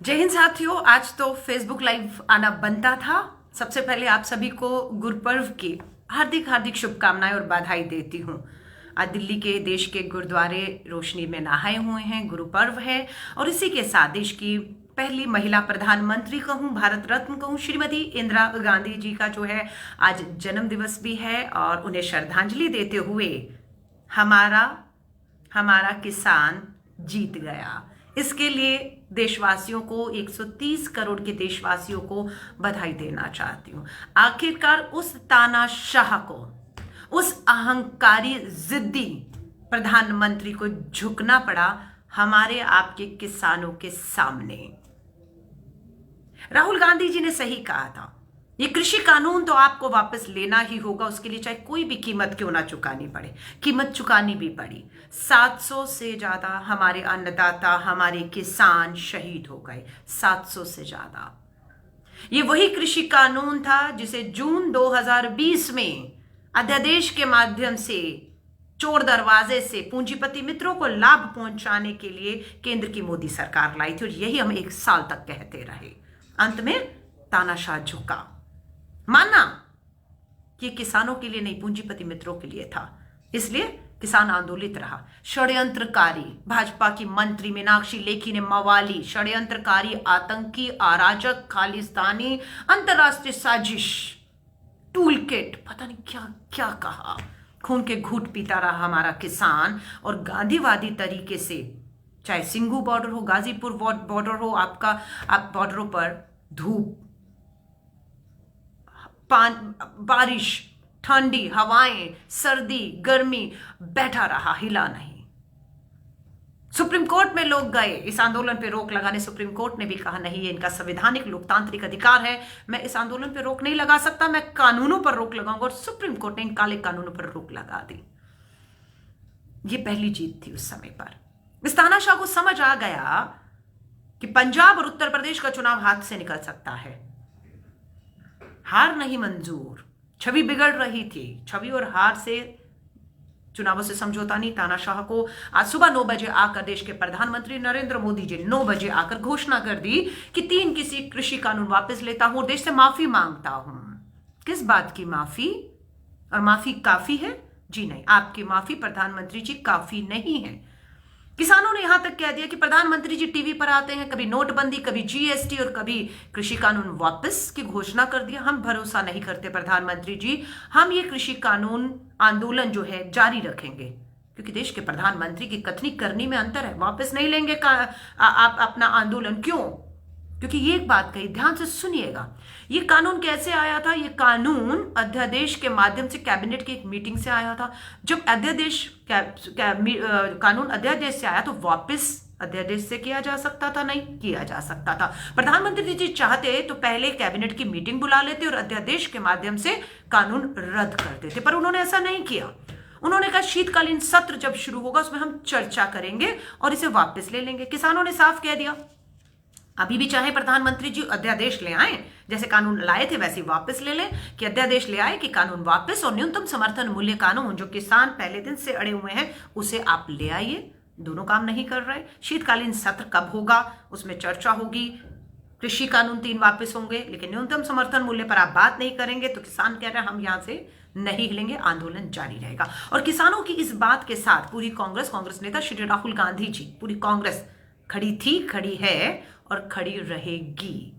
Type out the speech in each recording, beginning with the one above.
जय हिंद साथियों। आज तो फेसबुक लाइव आना बनता था। सबसे पहले आप सभी को गुरपर्व की हार्दिक हार्दिक शुभकामनाएं और बधाई देती हूँ। आज दिल्ली के देश के गुरुद्वारे रोशनी में नहाए हुए हैं, गुरुपर्व है और इसी के साथ देश की पहली महिला प्रधानमंत्री कहूँ, भारत रत्न कहूँ, श्रीमती इंदिरा गांधी जी का जो है आज जन्म दिवस भी है और उन्हें श्रद्धांजलि देते हुए हमारा हमारा किसान जीत गया, इसके लिए देशवासियों को 130 करोड़ के देशवासियों को बधाई देना चाहती हूं। आखिरकार उस तानाशाह को, उस अहंकारी जिद्दी प्रधानमंत्री को झुकना पड़ा हमारे आपके किसानों के सामने। राहुल गांधी जी ने सही कहा था, ये कृषि कानून तो आपको वापस लेना ही होगा, उसके लिए चाहे कोई भी कीमत क्यों ना चुकानी पड़े। कीमत चुकानी भी पड़ी। 700 से ज्यादा हमारे अन्नदाता, हमारे किसान शहीद हो गए। 700 से ज्यादा। ये वही कृषि कानून था जिसे जून 2020 में अध्यादेश के माध्यम से चोर दरवाजे से पूंजीपति मित्रों को लाभ पहुंचाने के लिए केंद्र की मोदी सरकार लाई थी और यही हम 1 साल तक कहते रहे। अंत में तानाशाह झुका, माना कि किसानों के लिए नहीं, पूंजीपति मित्रों के लिए था, इसलिए किसान आंदोलित रहा। षड्यंत्रकारी भाजपा की मंत्री मीनाक्षी लेखी ने मवाली, षड्यंत्रकारी, आतंकी, अराजक, खालिस्तानी, अंतरराष्ट्रीय साजिश, टूल किट, पता नहीं क्या क्या कहा। खून के घूंट पीता रहा हमारा किसान और गांधीवादी तरीके से, चाहे सिंघू बॉर्डर हो, गाजीपुर बॉर्डर हो, आप बॉर्डरों पर धूप, बारिश, ठंडी हवाएं, सर्दी, गर्मी, बैठा रहा, हिला नहीं। सुप्रीम कोर्ट में लोग गए इस आंदोलन पे रोक लगाने। सुप्रीम कोर्ट ने भी कहा नहीं, ये इनका संवैधानिक लोकतांत्रिक अधिकार है, मैं इस आंदोलन पे रोक नहीं लगा सकता, मैं कानूनों पर रोक लगाऊंगा। और सुप्रीम कोर्ट ने इन काले कानूनों पर रोक लगा दी। ये पहली जीत थी उस समय पर। इस तानाशाह को समझ आ गया कि पंजाब और उत्तर प्रदेश का चुनाव हाथ से निकल सकता है। हार नहीं मंजूर, छवि बिगड़ रही थी, छवि और हार से, चुनावों से समझौता नहीं। तानाशाह को आज सुबह 9 बजे आकर देश के प्रधानमंत्री नरेंद्र मोदी जी 9 बजे आकर घोषणा कर दी कि 3 किसी कृषि कानून वापस लेता हूं और देश से माफी मांगता हूं। किस बात की माफी? और माफी काफी है? जी नहीं, आपकी माफी प्रधानमंत्री जी काफी नहीं है। किसानों ने यहां तक कह दिया कि प्रधानमंत्री जी टीवी पर आते हैं, कभी नोटबंदी, कभी जीएसटी और कभी कृषि कानून वापस की घोषणा कर दिया। हम भरोसा नहीं करते प्रधानमंत्री जी, हम ये कृषि कानून आंदोलन जो है जारी रखेंगे, क्योंकि देश के प्रधानमंत्री की कथनी करनी में अंतर है। वापस नहीं लेंगे आप अपना आंदोलन। क्यों? क्योंकि ये एक बात कही, ध्यान से सुनिएगा। ये कानून कैसे आया था? ये कानून अध्यादेश के माध्यम से कैबिनेट की एक मीटिंग से आया था। जब अध्यादेश कानून अध्यादेश से आया तो वापस अध्यादेश से किया जा सकता था? नहीं किया जा सकता था। प्रधानमंत्री जी चाहते तो पहले कैबिनेट की मीटिंग बुला लेते और अध्यादेश के माध्यम से कानून रद्द कर देते, पर उन्होंने ऐसा नहीं किया। उन्होंने कहा शीतकालीन सत्र जब शुरू होगा उसमें हम चर्चा करेंगे और इसे वापस ले लेंगे। किसानों ने साफ कह दिया, अभी भी चाहे प्रधानमंत्री जी अध्यादेश ले आए, जैसे कानून लाए थे वैसे वापस ले लें, कि अध्यादेश ले आए कि कानून वापस, और न्यूनतम समर्थन मूल्य कानून जो किसान पहले दिन से अड़े हुए हैं उसे आप ले आइए। दोनों काम नहीं कर रहे। शीतकालीन सत्र कब होगा उसमें चर्चा होगी। कृषि कानून 3 वापस होंगे, लेकिन न्यूनतम समर्थन मूल्य पर आप बात नहीं करेंगे, तो किसान कह रहे हैं हम यहां से नहीं हिलेंगे, आंदोलन जारी रहेगा। और किसानों की इस बात के साथ पूरी कांग्रेस नेता श्री राहुल गांधी जी, पूरी कांग्रेस खड़ी थी, खड़ी है और खड़ी रहेगी।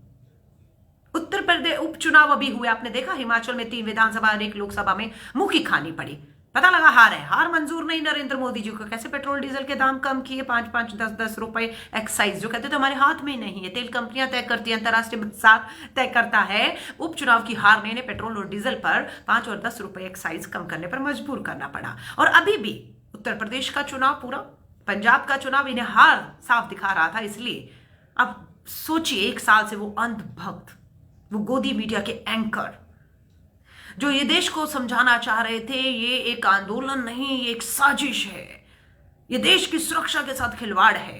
उत्तर प्रदेश उपचुनाव अभी हुए, आपने देखा, हिमाचल में 3 विधानसभा और 1 लोकसभा में मुंह की खानी पड़ी। पता लगा हार है, हार मंजूर नहीं नरेंद्र मोदी जी को। कैसे पेट्रोल डीजल के दाम कम किए, 5-5, 10-10 रुपए एक्साइज, जो कहते थे हमारे हाथ में नहीं है, तेल कंपनियां तय करती है, अंतरराष्ट्रीय बाजार तय करता है। उपचुनाव की हार ने पेट्रोल और डीजल पर 5 और 10 रुपए एक्साइज कम करने पर मजबूर करना पड़ा। और अभी भी उत्तर प्रदेश का चुनाव, पूरा पंजाब का चुनाव इन्हें हार साफ दिखा रहा था। इसलिए अब सोचिए, 1 साल से वो अंधभक्त, वो गोदी मीडिया के एंकर जो ये देश को समझाना चाह रहे थे ये एक आंदोलन नहीं, ये एक साजिश है, ये देश की सुरक्षा के साथ खिलवाड़ है,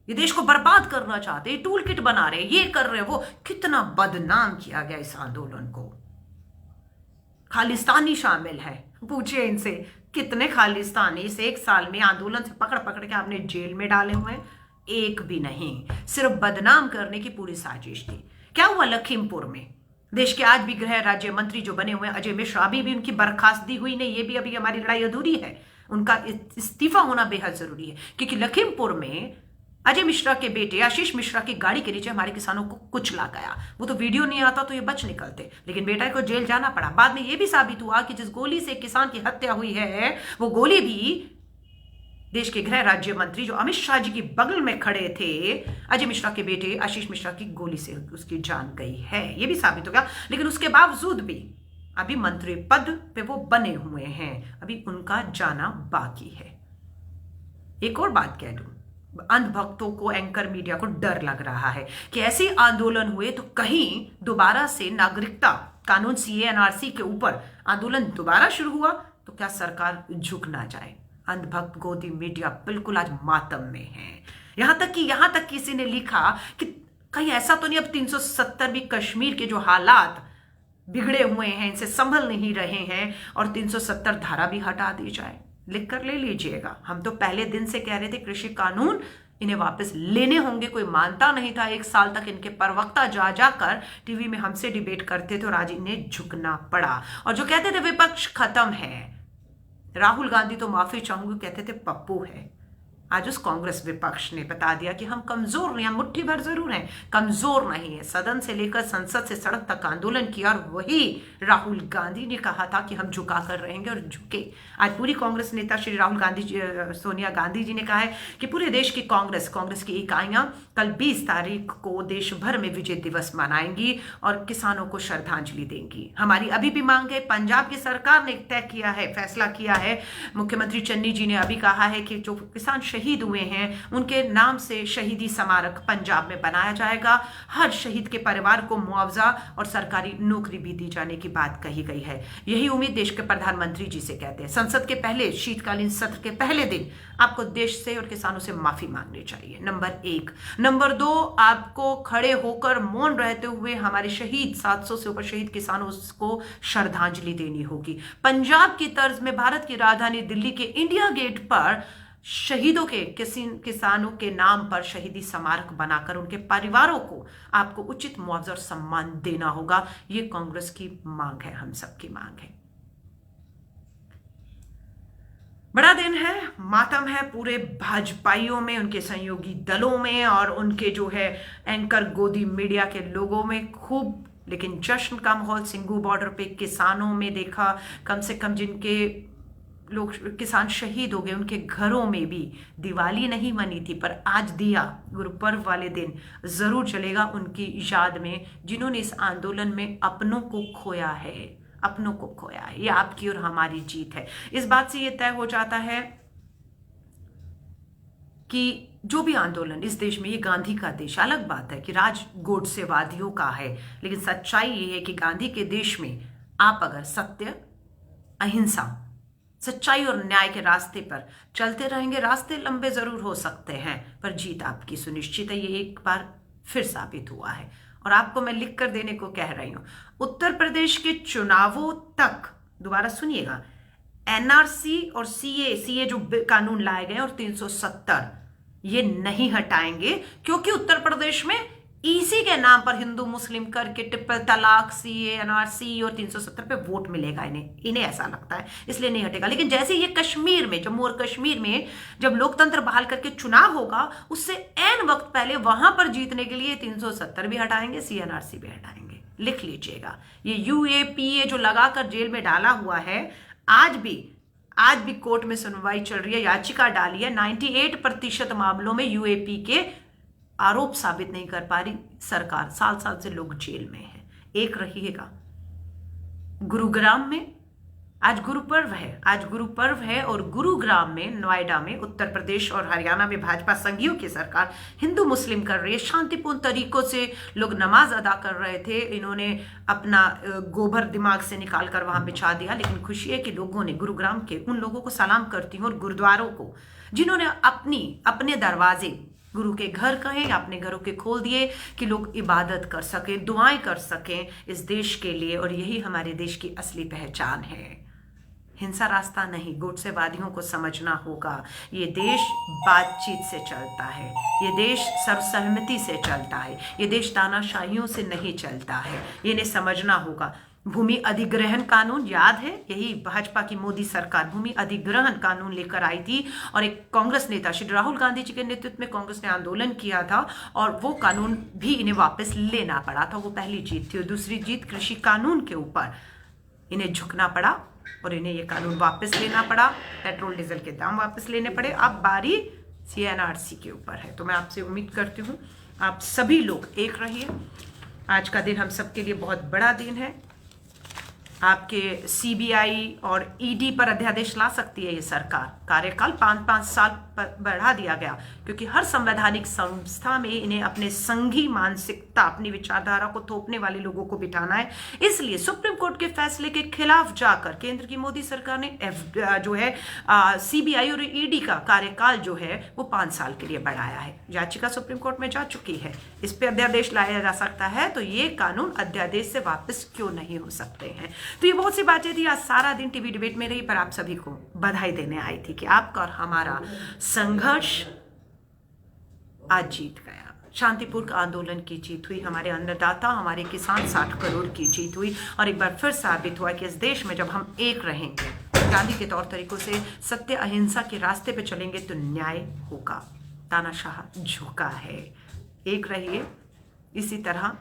ये देश को बर्बाद करना चाहते, ये टूल किट बना रहे, ये कर रहे, वो कितना बदनाम किया गया इस आंदोलन को। खालिस्तानी शामिल है, पूछिए इनसे कितने खालिस्तानी इस 1 साल में आंदोलन से पकड़ पकड़ के आपने जेल में डाले हुए हैं। एक भी नहीं, सिर्फ बदनाम करने की पूरी साजिश थी। क्या हुआ लखीमपुर में? देश के आज भी गृह राज्य मंत्री जो बने हुए हैं अजय मिश्रा, अभी भी उनकी बर्खास्तगी हुई नहीं, ये भी अभी हमारी लड़ाई अधूरी है। उनका इस्तीफा होना बेहद जरूरी है, क्योंकि लखीमपुर में अजय मिश्रा के बेटे आशीष मिश्रा की गाड़ी के नीचे हमारे किसानों को कुचला गया। वो तो वीडियो नहीं आता तो ये बच निकलते, लेकिन बेटा को जेल जाना पड़ा। बाद में ये भी साबित हुआ कि जिस गोली से किसान की हत्या हुई है वो गोली भी देश के गृह राज्य मंत्री जो अमित शाह जी के बगल में खड़े थे, अजय मिश्रा के बेटे आशीष मिश्रा की गोली से उसकी जान गई है, ये भी साबित हो गया। लेकिन उसके बावजूद भी अभी मंत्री पद पे वो बने हुए हैं, अभी उनका जाना बाकी है। एक और बात कह दूं, अंधभक्तों को, एंकर मीडिया को डर लग रहा है कि ऐसे आंदोलन हुए तो कहीं दोबारा से नागरिकता कानून सीए एनआरसी के ऊपर आंदोलन दोबारा शुरू हुआ तो क्या सरकार झुक ना जाए। अंधभक्त गोदी मीडिया बिल्कुल आज मातम में है। यहां तक किसी ने लिखा कि कहीं ऐसा तो नहीं अब 370 भी कश्मीर के जो हालात बिगड़े हुए हैं, इनसे संभल नहीं रहे हैं और 370 धारा भी हटा दी जाए। लिख कर ले लीजिएगा। हम तो पहले दिन से कह रहे थे कृषि कानून इन्हें वापस लेने होंगे, कोई मानता नहीं था। 1 साल तक इनके प्रवक्ता जा जाकर टीवी में हमसे डिबेट करते थे और आज इन्हें झुकना पड़ा। और जो कहते थे विपक्ष खत्म है, राहुल गांधी तो माफी चाहूंगी कहते थे पप्पू है, आज उस कांग्रेस विपक्ष ने बता दिया कि हम कमजोर नहीं, हम मुट्ठी भर जरूर हैं, कमजोर नहीं है। सदन से लेकर संसद से सड़क तक आंदोलन किया और वही राहुल गांधी ने कहा था कि हम झुका कर रहेंगे और झुके। आज पूरी कांग्रेस नेता श्री राहुल गांधी सोनिया गांधी जी ने कहा है कि पूरे देश की कांग्रेस की इकाइयां कल 20 तारीख को देश भर में विजय दिवस मनाएंगी और किसानों को श्रद्धांजलि देंगी। हमारी अभी भी मांग है, पंजाब की सरकार ने तय किया है, फैसला किया है, मुख्यमंत्री चन्नी जी ने अभी कहा है कि जो किसान शहीद हुए हैं उनके नाम से शहीदी स्मारक पंजाब में बनाया जाएगा। हर शहीद के परिवार को मुआवजा और सरकारी नौकरी भी दी जाने की बात कही गई है। यही उम्मीद देश के प्रधानमंत्री जी से कहते हैं। संसद के पहले शीतकालीन सत्र के पहले दिन आपको देश से और किसानों से माफी मांगनी चाहिए, नंबर 1। नंबर 2, आपको खड़े होकर मौन रहते हुए हमारे शहीद 700 से ऊपर शहीद किसानों को श्रद्धांजलि देनी होगी। पंजाब की तर्ज में भारत की राजधानी दिल्ली के इंडिया गेट पर शहीदों के किसानों के नाम पर शहीदी स्मारक बनाकर उनके परिवारों को आपको उचित मुआवजा और सम्मान देना होगा। ये कांग्रेस की मांग है, हम सबकी मांग है। बड़ा दिन है, मातम है पूरे भाजपाइयों में, उनके सहयोगी दलों में और उनके जो है एंकर गोदी मीडिया के लोगों में खूब, लेकिन जश्न का माहौल सिंगू बॉर्डर पे किसानों में देखा। कम से कम जिनके लोग किसान शहीद हो गए उनके घरों में भी दिवाली नहीं मनी थी, पर आज दिया गुरु पर्व वाले दिन जरूर चलेगा उनकी याद में, जिन्होंने इस आंदोलन में अपनों को खोया है। अपनों को खोया है, ये आपकी और हमारी जीत है। इस बात से ये तय हो जाता है कि जो भी आंदोलन इस देश में, ये गांधी का देश, अलग बात है कि राज गोडसेवादियों का है, लेकिन सच्चाई ये है कि गांधी के देश में आप अगर सत्य, अहिंसा, सच्चाई और न्याय के रास्ते पर चलते रहेंगे, रास्ते लंबे जरूर हो सकते हैं पर जीत आपकी सुनिश्चित है। ये एक बार फिर साबित हुआ है और आपको मैं लिख कर देने को कह रही हूं। उत्तर प्रदेश के चुनावों तक, दोबारा सुनिएगा, एनआरसी और सीए जो कानून लाए गए और 370 ये नहीं हटाएंगे, क्योंकि उत्तर प्रदेश में इसी के नाम पर हिंदू मुस्लिम करके ट्रिपल तलाक, सीए, एनआरसी और 370 पे वोट मिलेगा इन्हें ऐसा लगता है, इसलिए नहीं हटेगा। लेकिन जैसे ये कश्मीर में, जम्मू और कश्मीर में जब लोकतंत्र बहाल करके चुनाव होगा, उससे एन वक्त पहले वहां पर जीतने के लिए 370 भी हटाएंगे, सीएनआरसी भी हटाएंगे। लिख लीजिएगा, ये यूएपीए जो लगाकर जेल में डाला हुआ है, आज भी कोर्ट में सुनवाई चल रही है, याचिका डाली है। 98% मामलों में यूएपी के आरोप साबित नहीं कर पा रही सरकार, साल से लोग जेल में हैं। एक रहिएगा, गुरुग्राम में आज गुरु पर्व है और गुरुग्राम में, नोएडा में, उत्तर प्रदेश और हरियाणा में भाजपा संघीयों की सरकार हिंदू मुस्लिम कर रही है। शांतिपूर्ण तरीकों से लोग नमाज अदा कर रहे थे, इन्होंने अपना गोबर दिमाग से निकाल कर वहां बिछा दिया। लेकिन खुशी है कि लोगों ने, गुरुग्राम के उन लोगों को सलाम करती हूँ और गुरुद्वारों को जिन्होंने अपने दरवाजे गुरु के घर कहें या अपने घरों के खोल दिए कि लोग इबादत कर सकें, दुआएं कर सकें इस देश के लिए, और यही हमारे देश की असली पहचान है। हिंसा रास्ता नहीं, गुटसेवादियों को समझना होगा ये देश बातचीत से चलता है, ये देश सर्वसहमति से चलता है, ये देश तानाशाहियों से नहीं चलता है, ये इन्हें समझना होगा। भूमि अधिग्रहण कानून याद है, यही भाजपा की मोदी सरकार भूमि अधिग्रहण कानून लेकर आई थी और एक कांग्रेस नेता श्री राहुल गांधी जी के नेतृत्व में कांग्रेस ने आंदोलन किया था और वो कानून भी इन्हें वापस लेना पड़ा था। वो पहली जीत थी। और दूसरी जीत कृषि कानून के ऊपर इन्हें झुकना पड़ा और इन्हें ये कानून वापस लेना पड़ा, पेट्रोल डीजल के दाम वापस लेने पड़े। अब बारी CNRC के ऊपर है। तो मैं आपसे उम्मीद करती हूँ आप सभी लोग एक रहिए। आज का दिन हम सबके लिए बहुत बड़ा दिन है। आपके CBI और ED पर अध्यादेश ला सकती है ये सरकार। कार्यकाल 5-5 साल पर बढ़ा दिया गया क्योंकि हर संवैधानिक संस्था में इन्हें अपने संघी मानसिकता, अपनी विचारधारा को थोपने वाले लोगों को बिठाना है। इसलिए सुप्रीम कोर्ट के फैसले के खिलाफ जाकर केंद्र की मोदी सरकार ने CBI और ED का कार्यकाल जो है वो 5 साल के लिए बढ़ाया है। याचिका सुप्रीम कोर्ट में जा चुकी है, इस पर अध्यादेश लाया जा सकता है। तो ये कानून अध्यादेश से वापस क्यों नहीं हो सकते हैं? तो ये बहुत सी बातें थी। आज सारा दिन टीवी डिबेट में रही, पर आप सभी को बधाई देने आई थी कि आपका और हमारा संघर्ष आज जीत गया। शांतिपूर्ण आंदोलन की जीत हुई, हमारे अन्नदाता, हमारे किसान 60 करोड़ की जीत हुई। और एक बार फिर साबित हुआ कि इस देश में जब हम एक रहेंगे, गांधी के तौर तरीकों से सत्य अहिंसा के रास्ते पे चलेंगे तो न्याय होगा। तानाशाह झुका है। एक रहिए, इसी तरह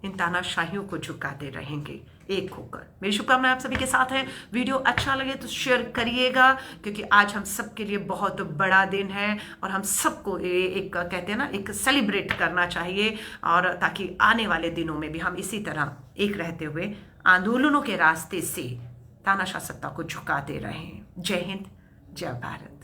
इन तानाशाहियों को झुकाते रहेंगे एक होकर। मेरी शुभकामनाएं आप सभी के साथ है। वीडियो अच्छा लगे तो शेयर करिएगा क्योंकि आज हम सबके लिए बहुत बड़ा दिन है और हम सबको एक कहते हैं ना, एक सेलिब्रेट करना चाहिए, और ताकि आने वाले दिनों में भी हम इसी तरह एक रहते हुए आंदोलनों के रास्ते से तानाशाह सत्ता को झुकाते रहें। जय हिंद, जय भारत।